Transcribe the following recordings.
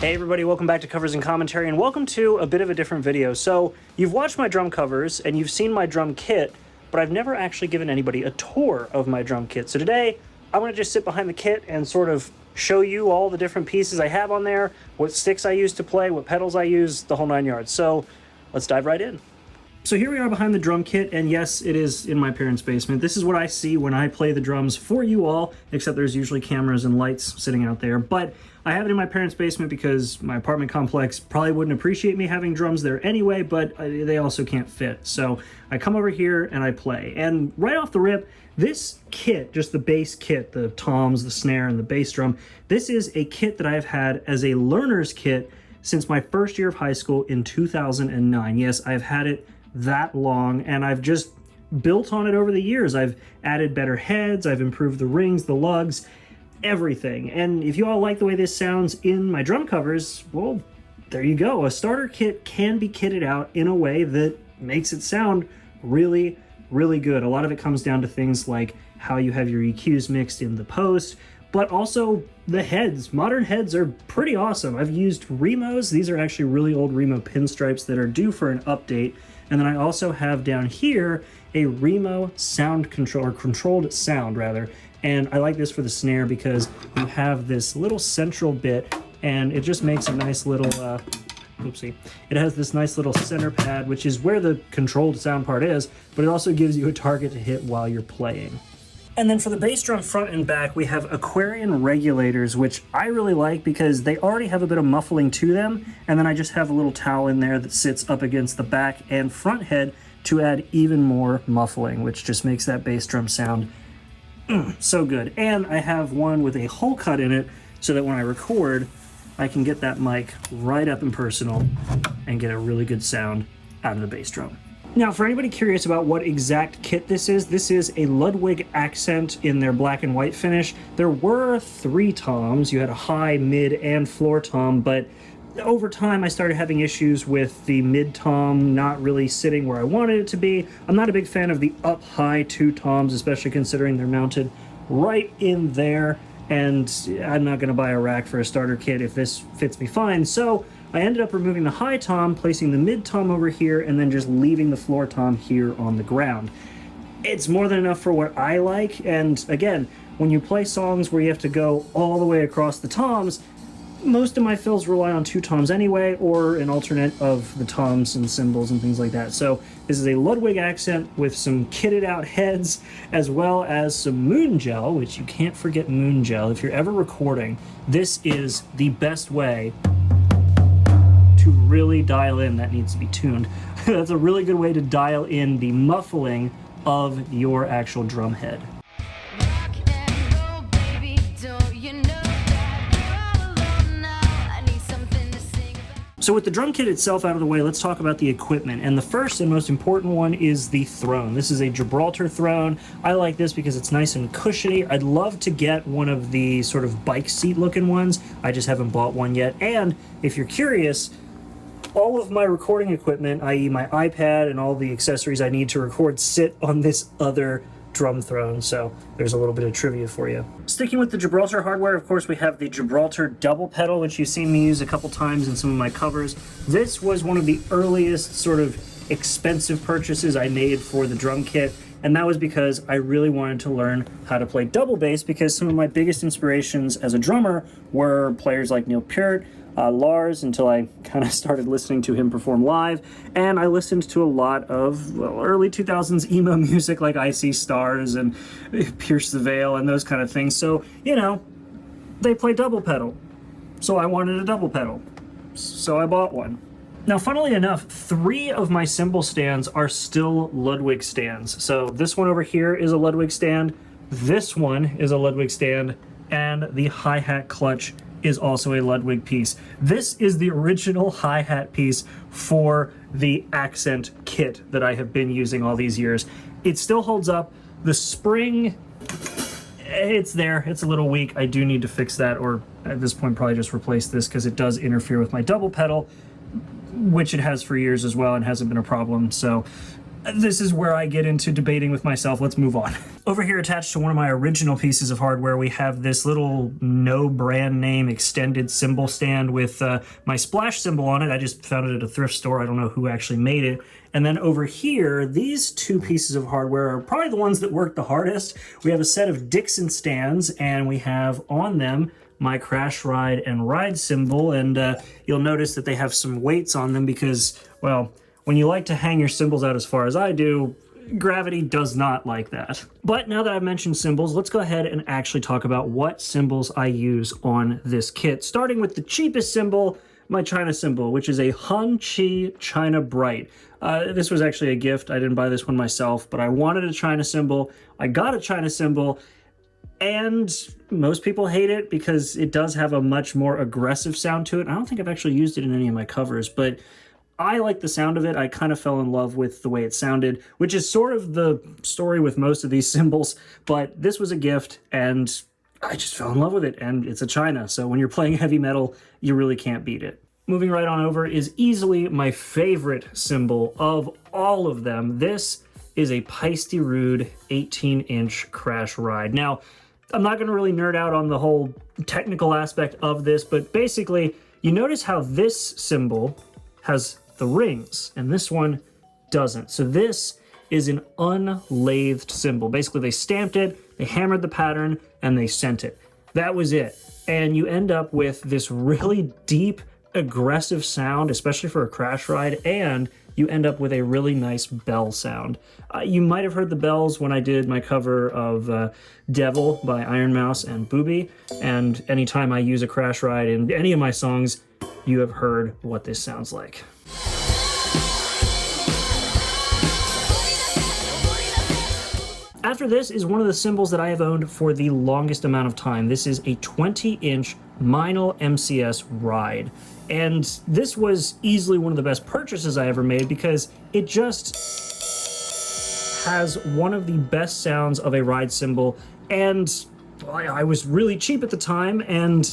Hey everybody, welcome back to Covers and Commentary, and welcome to a bit of a different video. So, you've watched my drum covers, and you've seen my drum kit, but I've never actually given anybody a tour of my drum kit. So today, I'm going to just sit behind the kit and sort of show you all the different pieces I have on there, what sticks I use to play, what pedals I use, the whole 9 yards. So, let's dive right in. So here we are behind the drum kit, and yes, it is in my parents' basement. This is what I see when I play the drums for you all, except there's usually cameras and lights sitting out there. But I have it in my parents' basement because my apartment complex probably wouldn't appreciate me having drums there anyway, but they also can't fit. So I come over here and I play. And right off the rip, this kit, just the bass kit, the toms, the snare, and the bass drum, this is a kit that I've had as a learner's kit since my first year of high school in 2009. Yes, I've had it that long, and I've just built on it over the years. I've added better heads, I've improved the rings, the lugs, everything. And if you all like the way this sounds in my drum covers, well, there you go. A starter kit can be kitted out in a way that makes it sound really, really good. A lot of it comes down to things like how you have your EQs mixed in the post, but also the heads. Modern heads are pretty awesome. I've used Remos. These are actually really old Remo pinstripes that are due for an update. And then I also have down here a Remo sound control, or controlled sound rather. And I like this for the snare because you have this little central bit, and it just makes a nice little, oopsie. It has this nice little center pad, which is where the controlled sound part is, but it also gives you a target to hit while you're playing. And then for the bass drum front and back, we have Aquarian regulators, which I really like because they already have a bit of muffling to them, and then I just have a little towel in there that sits up against the back and front head to add even more muffling, which just makes that bass drum sound so good. And I have one with a hole cut in it so that when I record, I can get that mic right up and personal and get a really good sound out of the bass drum. Now, for anybody curious about what exact kit this is a Ludwig accent in their black and white finish. There were 3 toms. You had a high, mid, and floor tom, but over time I started having issues with the mid tom not really sitting where I wanted it to be. I'm not a big fan of the up high 2 toms, especially considering they're mounted right in there, and I'm not going to buy a rack for a starter kit if this fits me fine. So I ended up removing the high tom, placing the mid tom over here, and then just leaving the floor tom here on the ground. It's more than enough for what I like, and again, when you play songs where you have to go all the way across the toms, most of my fills rely on 2 toms anyway, or an alternate of the toms and cymbals and things like that. So this is a Ludwig accent with some kitted out heads, as well as some moon gel, which you can't forget moon gel. If you're ever recording, this is the best way to really dial in. That needs to be tuned. That's a really good way to dial in the muffling of your actual drum head. So with the drum kit itself out of the way, let's talk about the equipment. And the first and most important one is the throne. This is a Gibraltar throne. I like this because it's nice and cushiony. I'd love to get one of the sort of bike seat looking ones. I just haven't bought one yet. And if you're curious, all of my recording equipment, i.e. my iPad and all the accessories I need to record, sit on this other drum throne, so there's a little bit of trivia for you. Sticking with the Gibraltar hardware, of course, we have the Gibraltar double pedal, which you've seen me use a couple times in some of my covers. This was one of the earliest sort of expensive purchases I made for the drum kit, and that was because I really wanted to learn how to play double bass, because some of my biggest inspirations as a drummer were players like Neil Peart, Lars, until I kind of started listening to him perform live, and I listened to a lot of early 2000s emo music like I See Stars and Pierce the Veil and those kind of things. So, you know, they play double pedal, so I wanted a double pedal, so I bought one. Now, funnily enough, 3 of my cymbal stands are still Ludwig stands. So this one over here is a Ludwig stand, this one is a Ludwig stand, and the hi-hat clutch is also a Ludwig piece. This is the original hi-hat piece for the accent kit that I have been using all these years. It still holds up. The spring, it's there. It's a little weak. I do need to fix that, or at this point probably just replace this, because it does interfere with my double pedal, which it has for years as well and hasn't been a problem. So This is where I get into debating with myself. Let's move on. Over here attached to one of my original pieces of hardware, we have this little no brand name extended cymbal stand with my splash cymbal on it. I just found it at a thrift store. I don't know who actually made it. And then over here, these two pieces of hardware are probably the ones that work the hardest. We have a set of Dixon stands, and we have on them my crash ride and ride cymbal. And you'll notice that they have some weights on them because, well, when you like to hang your cymbals out as far as I do, gravity does not like that. But now that I've mentioned cymbals, let's go ahead and actually talk about what cymbals I use on this kit. Starting with the cheapest cymbal, my China cymbal, which is a Han-Chi China Bright. This was actually a gift. I didn't buy this one myself, but I wanted a China cymbal. I got a China cymbal, and most people hate it because it does have a much more aggressive sound to it. I don't think I've actually used it in any of my covers, but I like the sound of it. I kind of fell in love with the way it sounded, which is sort of the story with most of these cymbals, but this was a gift and I just fell in love with it, and it's a China, so when you're playing heavy metal, you really can't beat it. Moving right on over is easily my favorite cymbal of all of them. This is a Peisty Rude 18-inch crash ride. Now, I'm not going to really nerd out on the whole technical aspect of this, but basically, you notice how this cymbal has the rings, and this one doesn't. So this is an unlathed cymbal. Basically, they stamped it, they hammered the pattern, and they sent it. That was it. And you end up with this really deep, aggressive sound, especially for a crash ride, and you end up with a really nice bell sound. You might have heard the bells when I did my cover of Devil by Iron Mouse and Booby, and anytime I use a crash ride in any of my songs, you have heard what this sounds like. After this is one of the cymbals that I have owned for the longest amount of time. This is a 20-inch Meinl MCS ride. And this was easily one of the best purchases I ever made because it just has one of the best sounds of a ride cymbal. And I was really cheap at the time, and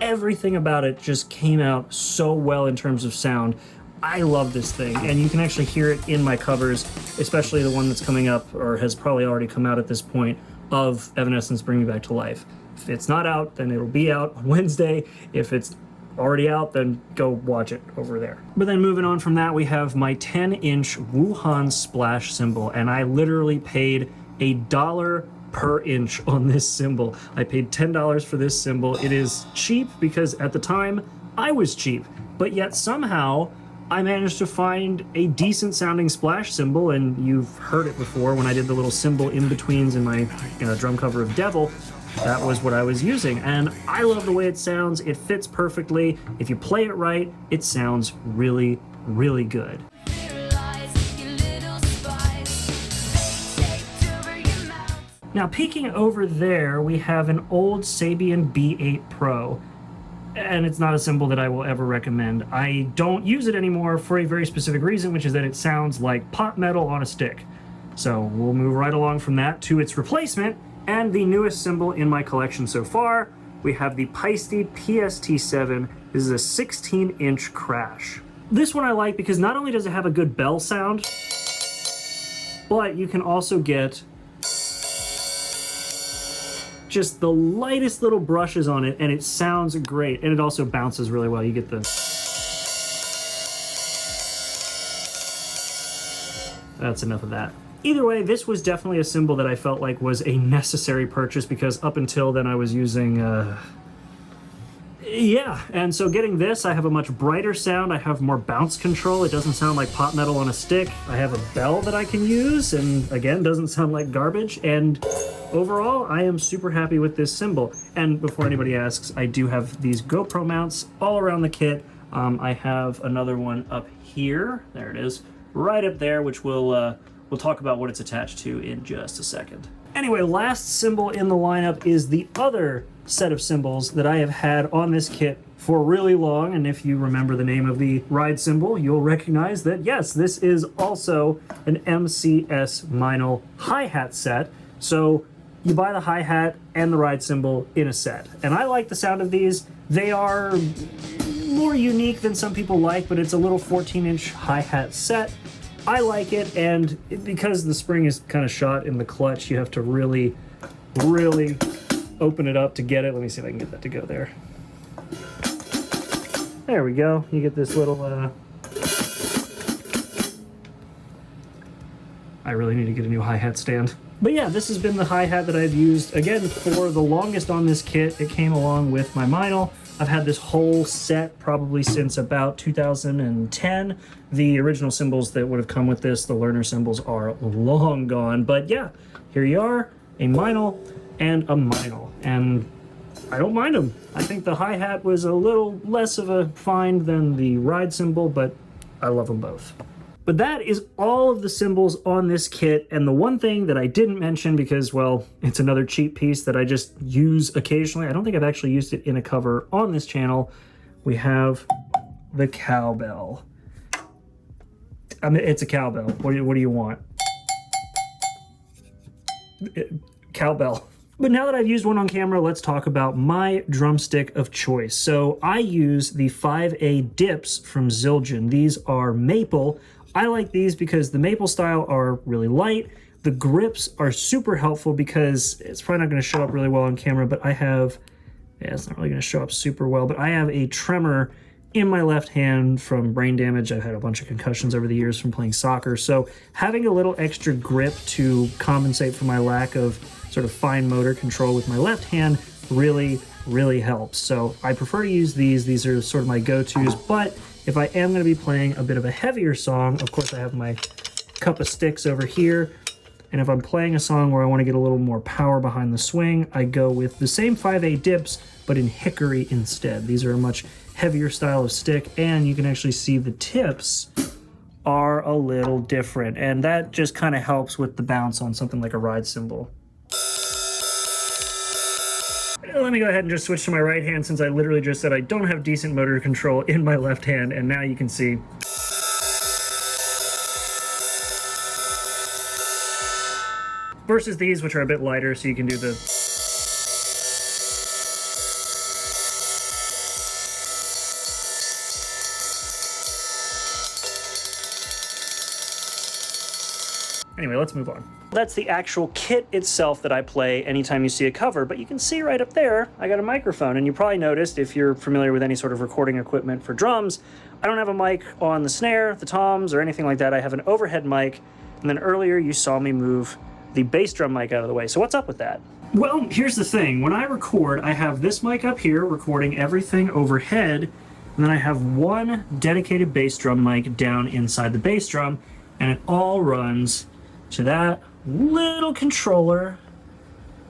everything about it just came out so well in terms of sound. I love this thing, and you can actually hear it in my covers, especially the one that's coming up, or has probably already come out at this point, of Evanescence Bring Me Back to Life. If it's not out, then it'll be out on Wednesday. If it's already out, then go watch it over there. But then moving on from that, we have my 10-inch Wuhan Splash cymbal, and I literally paid $1 per inch on this cymbal. I paid $10 for this cymbal. It is cheap because at the time, I was cheap, but yet somehow I managed to find a decent sounding splash cymbal, and you've heard it before when I did the little cymbal in-betweens in my drum cover of Devil. That was what I was using, and I love the way it sounds. It fits perfectly. If you play it right, it sounds really, really good. Now, peeking over there, we have an old Sabian B8 Pro. And it's not a cymbal that I will ever recommend. I don't use it anymore for a very specific reason, which is that it sounds like pop metal on a stick. So we'll move right along from that to its replacement, and the newest cymbal in my collection so far. We have the Peisty PST7. This is a 16-inch crash. This one I like because not only does it have a good bell sound, but you can also get just the lightest little brushes on it, and it sounds great, and it also bounces really well. You get the... That's enough of that. Either way, this was definitely a cymbal that I felt like was a necessary purchase because up until then I was using yeah, and so getting this, I have a much brighter sound, I have more bounce control, it doesn't sound like pop metal on a stick, I have a bell that I can use, and again, doesn't sound like garbage, and overall, I am super happy with this cymbal. And before anybody asks, I do have these GoPro mounts all around the kit. I have another one up here, there it is, right up there, which we'll talk about what it's attached to in just a second. Anyway, last cymbal in the lineup is the other set of cymbals that I have had on this kit for really long, and if you remember the name of the ride cymbal, you'll recognize that yes, this is also an MCS Meinl hi-hat set. So you buy the hi-hat and the ride cymbal in a set, and I like the sound of these. They are more unique than some people like, but it's a little 14-inch hi-hat set. I like it, and because the spring is kind of shot in the clutch, you have to really, really open it up to get it. Let me see if I can get that to go there. There we go. You get this little, I really need to get a new hi-hat stand. But yeah, this has been the hi-hat that I've used, again, for the longest on this kit. It came along with my Meinl. I've had this whole set probably since about 2010. The original cymbals that would have come with this, the learner cymbals, are long gone. But yeah, here you are, a Meinl and a Meinl. And I don't mind them. I think the hi-hat was a little less of a find than the ride cymbal, but I love them both. But that is all of the cymbals on this kit, and the one thing that I didn't mention because, well, it's another cheap piece that I just use occasionally. I don't think I've actually used it in a cover on this channel. We have the cowbell. I mean, it's a cowbell. What do you want? Cowbell. But now that I've used one on camera, let's talk about my drumstick of choice. So I use the 5A dips from Zildjian. These are maple. I like these because the maple style are really light. The grips are super helpful because it's probably not going to show up really well on camera, but I have, yeah, it's not really going to show up super well, but I have a tremor in my left hand from brain damage. I've had a bunch of concussions over the years from playing soccer, so having a little extra grip to compensate for my lack of sort of fine motor control with my left hand really, really helps. So I prefer to use these. These are sort of my go-tos, but if I am going to be playing a bit of a heavier song, of course I have my cup of sticks over here, and if I'm playing a song where I want to get a little more power behind the swing, I go with the same 5A dips, but in hickory instead. These are a much heavier style of stick, and you can actually see the tips are a little different, and that just kind of helps with the bounce on something like a ride cymbal. Let me go ahead and just switch to my right hand since I literally just said I don't have decent motor control in my left hand, and now you can see. Versus these, which are a bit lighter, so you can do the... Anyway, let's move on. That's the actual kit itself that I play anytime you see a cover, but you can see right up there, I got a microphone, and you probably noticed, if you're familiar with any sort of recording equipment for drums, I don't have a mic on the snare, the toms, or anything like that. I have an overhead mic, and then earlier you saw me move the bass drum mic out of the way. So what's up with that? Well, here's the thing. When I record, I have this mic up here recording everything overhead, and then I have one dedicated bass drum mic down inside the bass drum, and it all runs to that little controller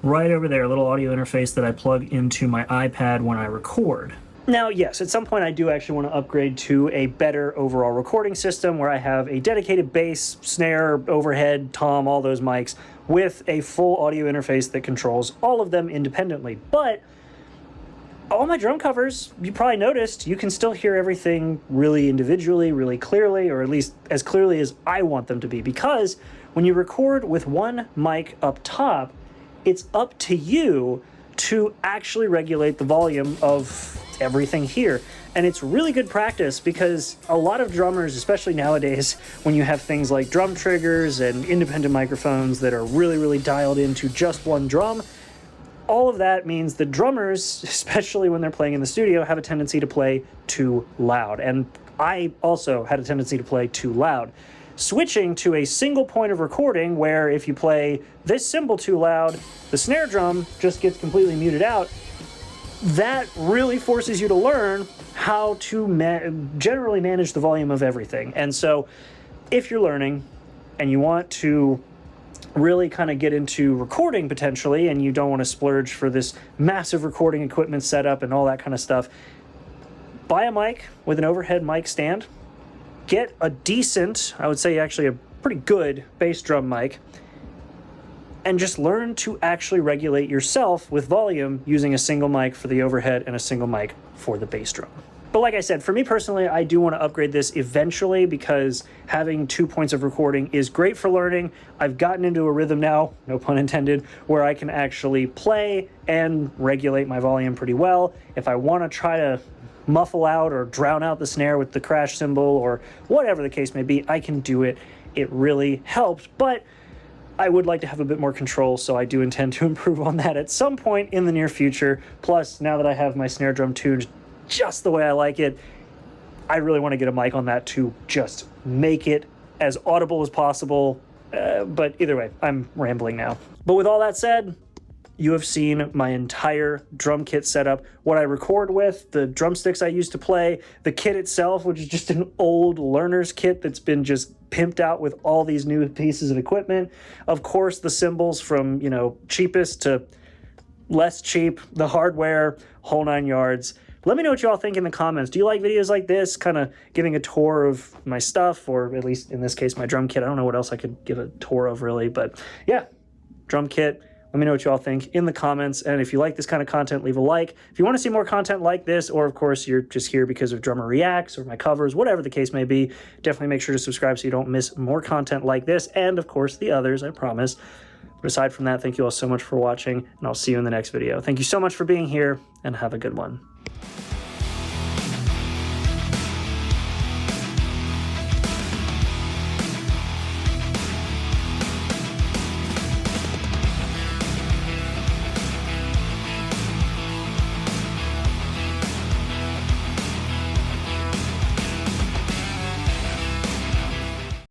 right over there, a little audio interface that I plug into my iPad when I record. Now, yes, at some point I do actually want to upgrade to a better overall recording system where I have a dedicated bass, snare, overhead, tom, all those mics with a full audio interface that controls all of them independently. But all my drum covers, you probably noticed, you can still hear everything really individually, really clearly, or at least as clearly as I want them to be, because when you record with one mic up top, it's up to you to actually regulate the volume of everything here. And it's really good practice because a lot of drummers, especially nowadays, when you have things like drum triggers and independent microphones that are really, really dialed into just one drum, all of that means the drummers, especially when they're playing in the studio, have a tendency to play too loud. And I also had a tendency to play too loud. Switching to a single point of recording where if you play this cymbal too loud, the snare drum just gets completely muted out, that really forces you to learn how to generally manage the volume of everything. And so if you're learning and you want to really kind of get into recording potentially, and you don't want to splurge for this massive recording equipment setup and all that kind of stuff, buy a mic with an overhead mic stand, get a decent, I would say actually a pretty good bass drum mic, and just learn to actually regulate yourself with volume using a single mic for the overhead and a single mic for the bass drum. But like I said, for me personally, I do want to upgrade this eventually because having 2 points of recording is great for learning. I've gotten into a rhythm now, no pun intended, where I can actually play and regulate my volume pretty well. If I want to try to muffle out or drown out the snare with the crash cymbal or whatever the case may be, I can do it. It really helps, but I would like to have a bit more control, so I do intend to improve on that at some point in the near future. Plus, now that I have my snare drum tuned just the way I like it, I really want to get a mic on that to just make it as audible as possible. But either way, I'm rambling now. But with all that said, you have seen my entire drum kit setup, what I record with, the drumsticks I used to play, the kit itself, which is just an old learner's kit that's been just pimped out with all these new pieces of equipment. Of course, the cymbals from, you know, cheapest to less cheap, the hardware, whole 9 yards. Let me know what y'all think in the comments. Do you like videos like this, kind of giving a tour of my stuff, or at least in this case, my drum kit? I don't know what else I could give a tour of really, but yeah, drum kit. Let me know what y'all think in the comments, and if you like this kind of content, leave a like. If you want to see more content like this, or of course you're just here because of Drummer Reacts or my covers, whatever the case may be, definitely make sure to subscribe so you don't miss more content like this, and of course the others, I promise. But aside from that, thank you all so much for watching, and I'll see you in the next video. Thank you so much for being here, and have a good one.